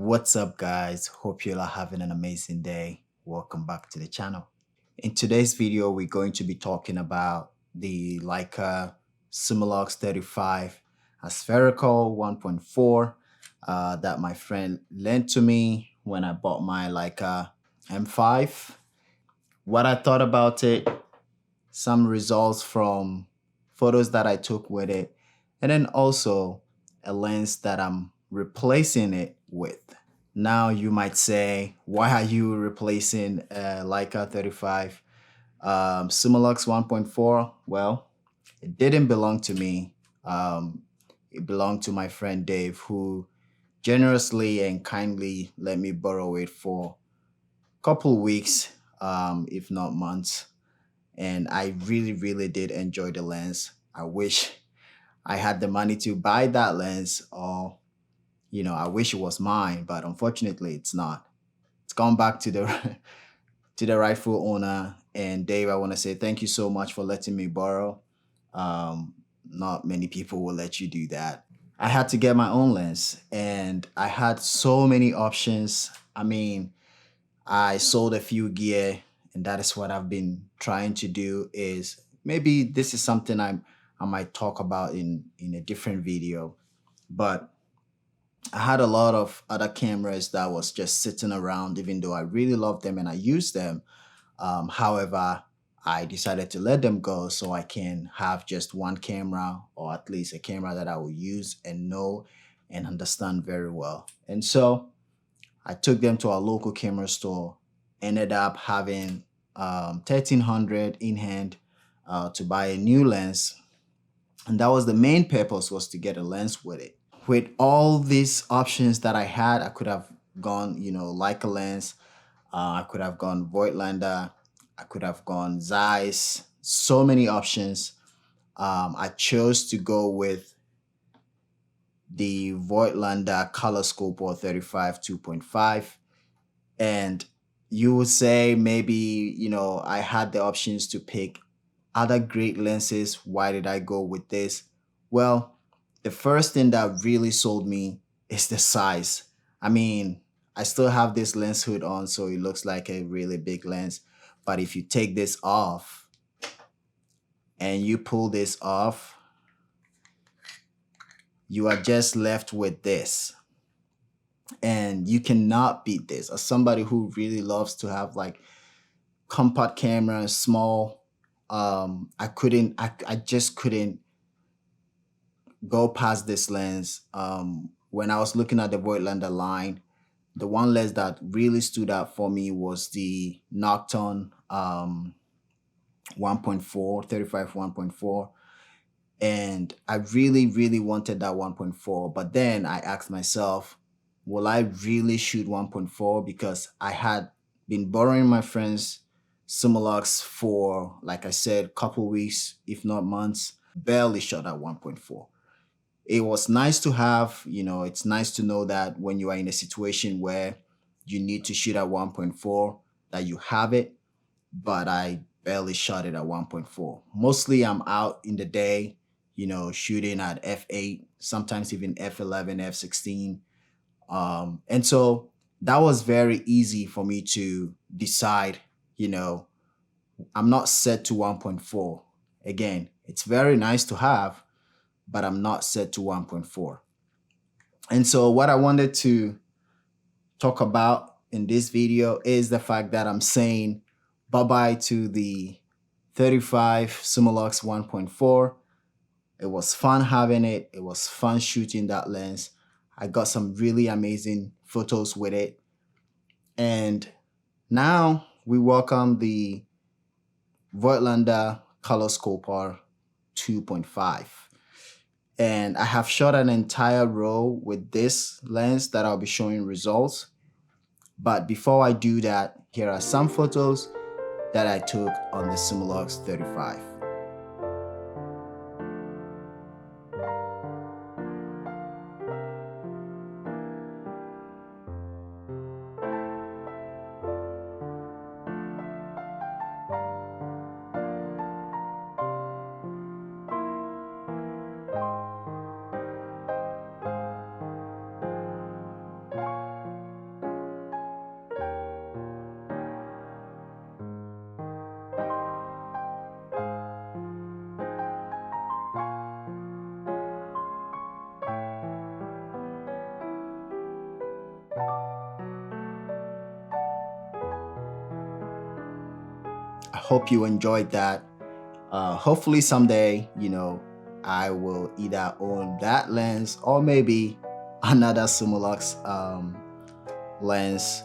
What's up, guys? Hope you all are having an amazing day. Welcome back to the channel. In today's video, we're going to be talking about the Leica Summilux 35 Aspherical 1.4 that my friend lent to me when I bought my Leica M5. What I thought about it, some results from photos that I took with it, and then also a lens that I'm replacing it with. Now you might say, why are you replacing Leica 35 Summilux 1.4? Well, it didn't belong to me. It belonged to my friend Dave, who generously and kindly let me borrow it for a couple weeks, if not months. And I really did enjoy the lens. I wish I had the money to buy that lens, or I wish it was mine, but unfortunately it's not. It's gone back to the to the rightful owner. And Dave, I want to say thank you so much for letting me borrow. Not many people will let you do that. I had to get my own lens, and I had so many options. I mean, I sold a few gear, and that is what I've been trying to do. Is maybe this is something I might talk about in a different video, but I had a lot of other cameras that was just sitting around, even though I really love them and I use them. However, I decided to let them go so I can have just one camera, or at least a camera that I will use and know and understand very well. And so I took them to our local camera store, ended up having 1300 in hand to buy a new lens. And that was the main purpose, was to get a lens with it. With all these options that I had, I could have gone, Leica lens. I could have gone Voigtlander. I could have gone Zeiss. So many options. I chose to go with the Voigtlander color-skopar 35 2.5. And you would say maybe, I had the options to pick other great lenses. Why did I go with this? Well, the first thing that really sold me is the size. I mean, I still have this lens hood on, so it looks like a really big lens. But if you take this off and you pull this off, you are just left with this. And you cannot beat this. As somebody who really loves to have like compact cameras, small, I just couldn't go past this lens. When I was looking at the Voigtlander line, the one lens that really stood out for me was the Nocturne 1.4, 35 1.4. And I really wanted that 1.4. But then I asked myself, will I really shoot 1.4? Because I had been borrowing my friend's Summilux for, like I said, couple weeks, if not months, barely shot at 1.4. It was nice to have, it's nice to know that when you are in a situation where you need to shoot at 1.4, that you have it, but I barely shot it at 1.4. Mostly I'm out in the day, shooting at f8, sometimes even f11, f16. And so that was very easy for me to decide, I'm not set to 1.4. Again, it's very nice to have, but I'm not set to 1.4. And so what I wanted to talk about in this video is the fact that I'm saying bye-bye to the 35 Summilux 1.4. It was fun having it. It was fun shooting that lens. I got some really amazing photos with it. And now we welcome the Voigtlander color-skopar 2.5. And I have shot an entire row with this lens that I'll be showing results. But before I do that, here are some photos that I took on the Summilux 35. I hope you enjoyed that. Hopefully someday, I will either own that lens or maybe another Summilux lens.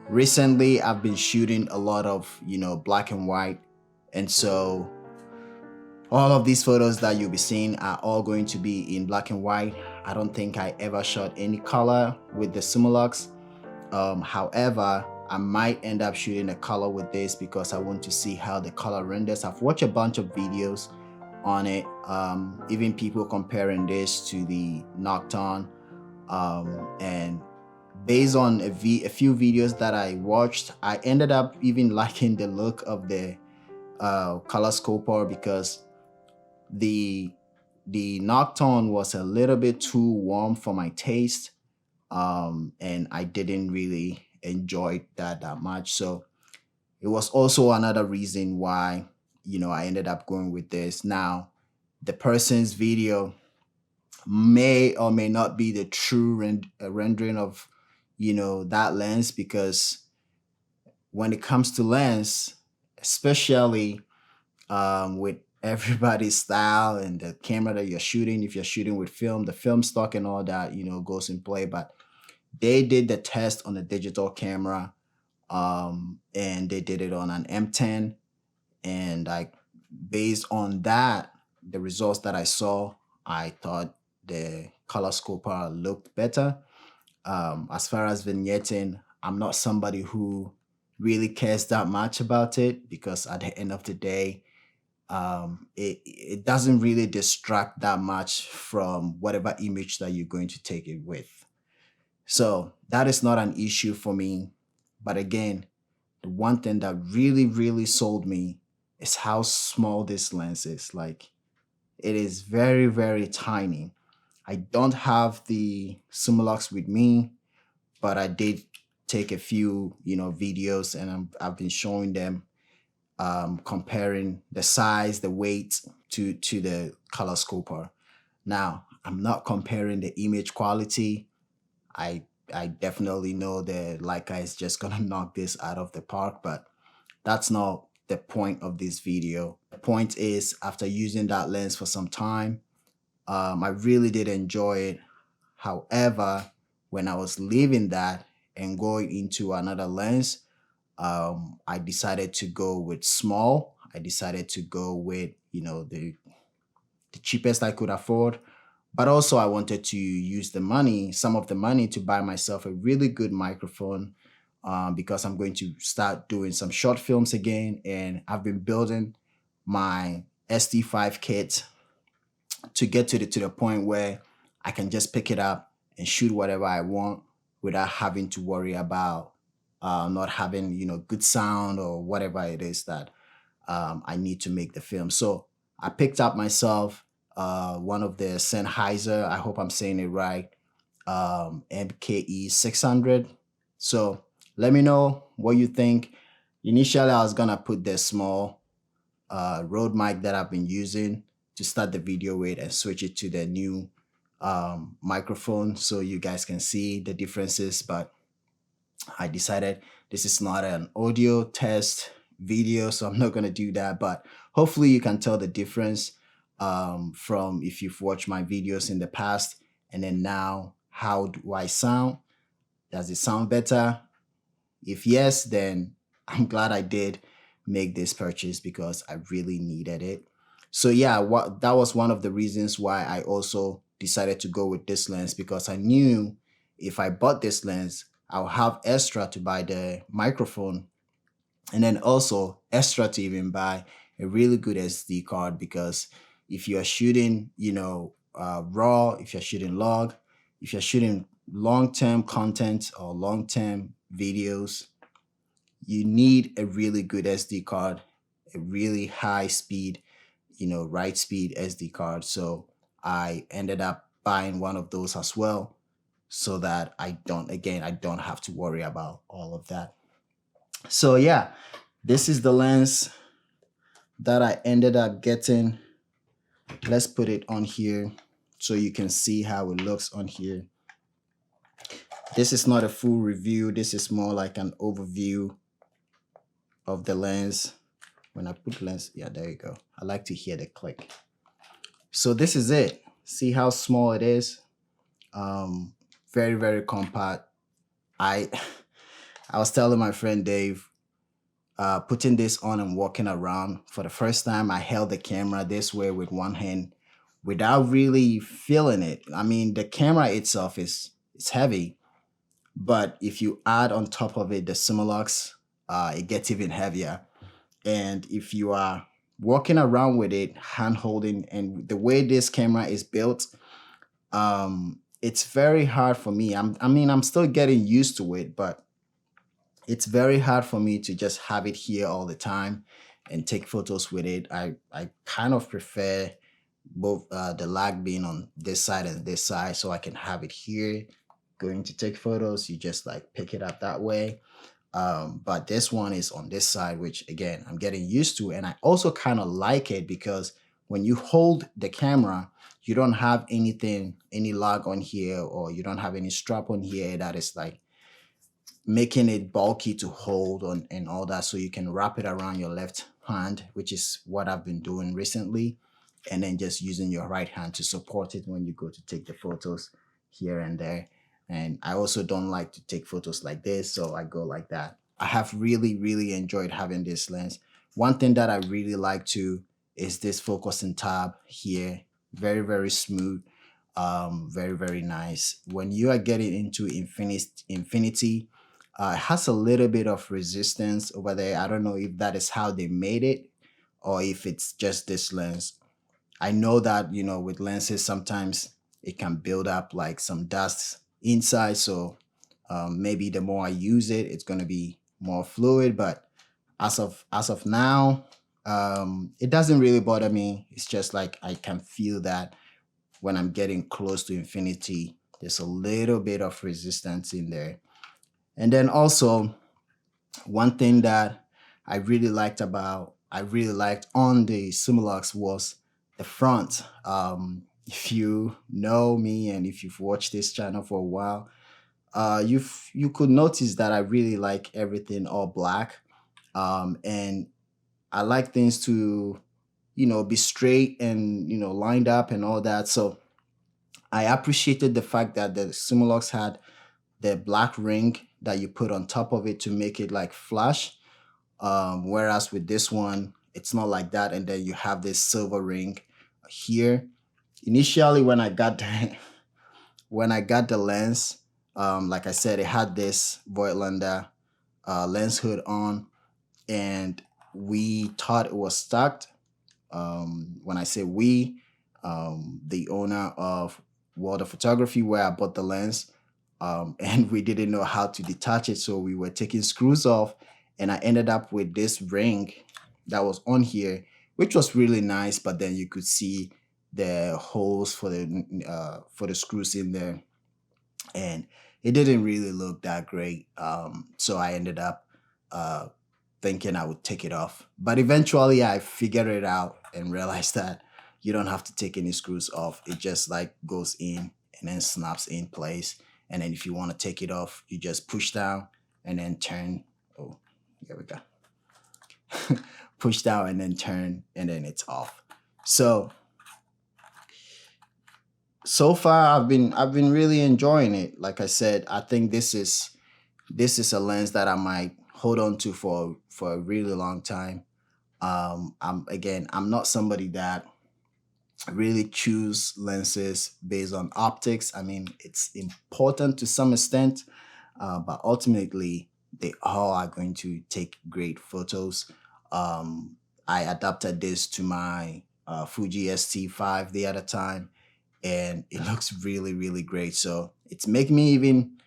Recently, I've been shooting a lot of, black and white. And so all of these photos that you'll be seeing are all going to be in black and white. I don't think I ever shot any color with the Summilux. However, I might end up shooting a color with this because I want to see how the color renders. I've watched a bunch of videos on it, even people comparing this to the Nocturne, and based on a few videos that I watched, I ended up even liking the look of the color-skopar because the Nocturne was a little bit too warm for my taste, and I didn't really enjoy that much. So it was also another reason why I ended up going with this. Now, the person's video may or may not be the true rendering of that lens, because when it comes to lens, especially with everybody's style and the camera that you're shooting, if you're shooting with film, the film stock and all that goes in play. But they did the test on a digital camera, and they did it on an M10, and like based on that, the results that I saw, I thought the color-skopar looked better. As far as vignetting, I'm not somebody who really cares that much about it, because at the end of the day, it doesn't really distract that much from whatever image that you're going to take it with. So that is not an issue for me. But again, the one thing that really, really sold me is how small this lens is. Like, it is very, very tiny. I don't have the Summilux with me, but I did take a few, videos, and I've been showing them, comparing the size, the weight to the color-skopar. Now, I'm not comparing the image quality. I I definitely know that Leica is just gonna knock this out of the park, but that's not the point of this video. The point is, after using that lens for some time, I really did enjoy it. However, when I was leaving that and going into another lens, I decided to go with small. I decided to go with, the cheapest I could afford. But also I wanted to use some of the money, to buy myself a really good microphone, because I'm going to start doing some short films again. And I've been building my SD5 kit to get to the point where I can just pick it up and shoot whatever I want without having to worry about not having good sound or whatever it is that I need to make the film. So I picked up myself one of the Sennheiser, I hope I'm saying it right, MKE 600. So let me know what you think. Initially, I was gonna put the small Rode mic that I've been using to start the video with, and switch it to the new microphone so you guys can see the differences. But I decided this is not an audio test video, so I'm not going to do that. But hopefully you can tell the difference, from if you've watched my videos in the past and then now. How do I sound? Does it sound better? If yes, then I'm glad I did make this purchase, because I really needed it. So yeah, that was one of the reasons why I also decided to go with this lens, because I knew if I bought this lens, I'll have extra to buy the microphone, and then also extra to even buy a really good SD card, because if you're shooting, raw, if you're shooting log, if you're shooting long-term content or long-term videos, you need a really good SD card, a really high speed, write speed SD card. So I ended up buying one of those as well, so that I don't have to worry about all of that. So yeah, this is the lens that I ended up getting. Let's put it on here so you can see how it looks on here. This is not a full review. This is more like an overview of the lens. When I put lens, yeah, there you go. I like to hear the click. So this is it. See how small it is? Um, very, very compact. I I was telling my friend Dave, putting this on and walking around for the first time, I held the camera this way with one hand without really feeling it. I mean, the camera itself is it's heavy, but if you add on top of it the Summilux, it gets even heavier. And if you are walking around with it, hand holding, and the way this camera is built, it's very hard for me. I mean, I'm still getting used to it, but it's very hard for me to just have it here all the time and take photos with it. I kind of prefer both the lag being on this side and this side, so I can have it here. Going to take photos, you just like pick it up that way. But this one is on this side, which again, I'm getting used to. And I also kind of like it because when you hold the camera, you don't have anything, any lag on here, or you don't have any strap on here that is like making it bulky to hold on and all that. So you can wrap it around your left hand, which is what I've been doing recently. And then just using your right hand to support it when you go to take the photos here and there. And I also don't like to take photos like this, so I go like that. I have really, really enjoyed having this lens. One thing that I really like too is this focusing tab here. Very, very smooth. Very, very nice. When you are getting into infinity, it has a little bit of resistance over there. I don't know if that is how they made it or if it's just this lens. I know that, with lenses, sometimes it can build up like some dust inside. So maybe the more I use it, it's going to be more fluid. But as of now, it doesn't really bother me. It's just like I can feel that when I'm getting close to infinity, there's a little bit of resistance in there. And then also, one thing that I really liked on the Summilux was the front. If you know me and if you've watched this channel for a while, you could notice that I really like everything all black. And I like things to, be straight and, lined up and all that. So I appreciated the fact that the Summilux had the black ring that you put on top of it to make it like flash. Whereas with this one, it's not like that. And then you have this silver ring here. Initially, when I got when I got the lens, like I said, it had this Voigtlander lens hood on, and we thought it was stuck. When I say we, the owner of World of Photography, where I bought the lens, and we didn't know how to detach it, so we were taking screws off, and I ended up with this ring that was on here, which was really nice. But then you could see the holes for the screws in there, and it didn't really look that great. So I ended up uh, thinking I would take it off. But eventually I figured it out and realized that you don't have to take any screws off. It just like goes in and then snaps in place. And then if you want to take it off, you just push down and then turn. Oh, here we go. Push down and then turn, and then it's off. So far I've been really enjoying it. Like I said, I think this is a lens that I might hold on to for a really long time. I'm not somebody that really choose lenses based on optics. I mean, it's important to some extent, but ultimately they all are going to take great photos. I adapted this to my Fuji ST5 the other time, and it looks really, really great. So it's making me even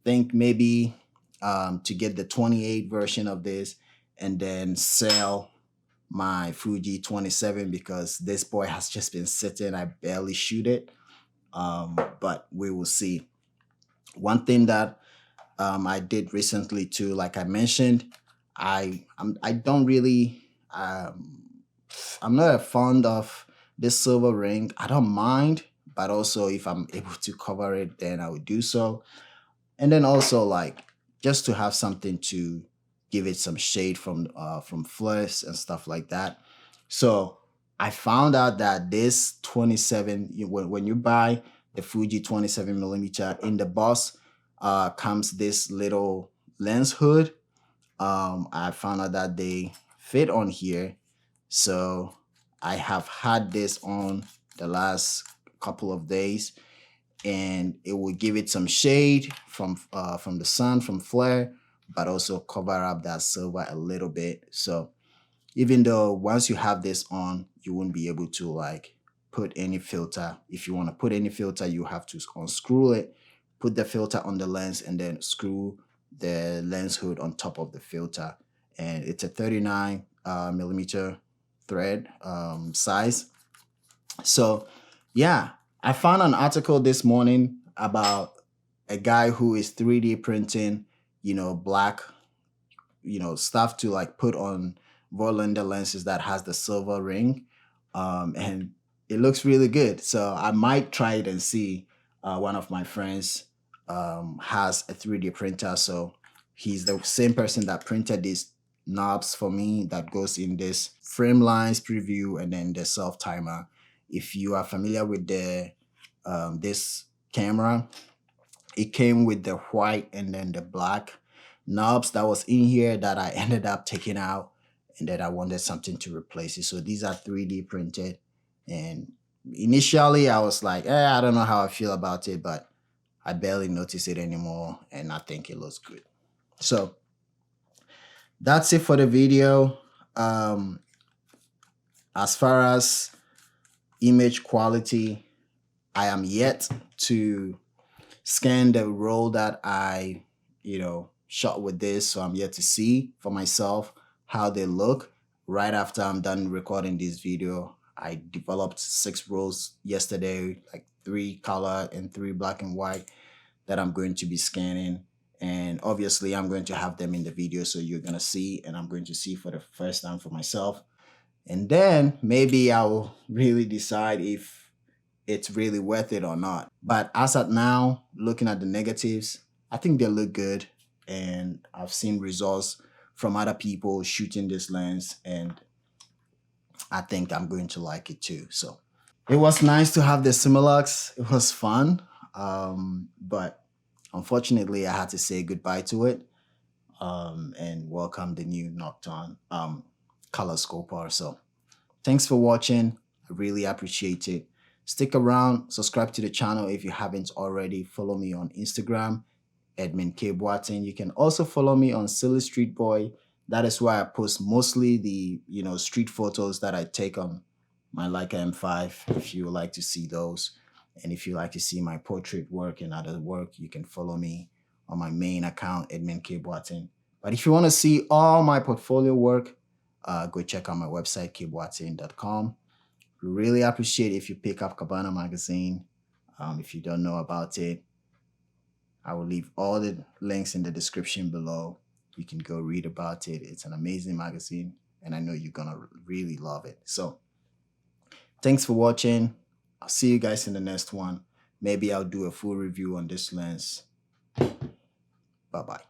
think maybe to get the 28 version of this and then sell my Fuji 27 because this boy has just been sitting. I barely shoot it, but we will see. One thing that I did recently too, like I mentioned, I don't really I'm not a fond of this silver ring. I don't mind, but also if I'm able to cover it, then I would do so. and then also like just to have something to give it some shade from flares and stuff like that. So I found out that this 27, when you buy the Fuji 27mm in the box, comes this little lens hood. I found out that they fit on here. So I have had this on the last couple of days, and it will give it some shade from the sun, from flare, but also cover up that silver a little bit. So even though once you have this on, you won't be able to like put any filter. If you want to put any filter, you have to unscrew it, put the filter on the lens, and then screw the lens hood on top of the filter. And it's a 39 millimeter thread size. So yeah, I found an article this morning about a guy who is 3D printing, black, stuff to like put on Vorlander lenses that has the silver ring. And it looks really good. So I might try it and see. One of my friends has a 3D printer. So he's the same person that printed these knobs for me that goes in this frame lines preview and then the self timer. If you are familiar with the this camera, it came with the white and then the black knobs that was in here that I ended up taking out, and then I wanted something to replace it. So these are 3D printed. And initially I was like, I don't know how I feel about it, but I barely notice it anymore, and I think it looks good. So that's it for the video. As far as image quality, I am yet to scan the roll that I, shot with this. So I'm yet to see for myself how they look. Right after I'm done recording this video, I developed 6 rolls yesterday, like 3 color and 3 black and white, that I'm going to be scanning. And obviously I'm going to have them in the video, so you're going to see, and I'm going to see for the first time for myself. And then maybe I'll really decide if it's really worth it or not. But as at now, looking at the negatives, I think they look good. And I've seen results from other people shooting this lens, and I think I'm going to like it too. So it was nice to have the Summilux. It was fun. But unfortunately, I had to say goodbye to it and welcome the new Nocturne color-skopar. So thanks for watching. I really appreciate it. Stick around, subscribe to the channel if you haven't already. Follow me on Instagram, Edmund K. Boateng. You can also follow me on Silly Street Boy. That is why I post mostly the street photos that I take on my Leica M5. If you would like to see those, and if you like to see my portrait work and other work, you can follow me on my main account, Edmund K. Boateng. But if you want to see all my portfolio work, go check out my website, kboateng.com. Really appreciate if you pick up KBANA Magazine. If you don't know about it, I will leave all the links in the description below. You can go read about it. It's an amazing magazine, and I know you're gonna really love it. So thanks for watching. I'll see you guys in the next one. Maybe I'll do a full review on this lens. Bye-bye.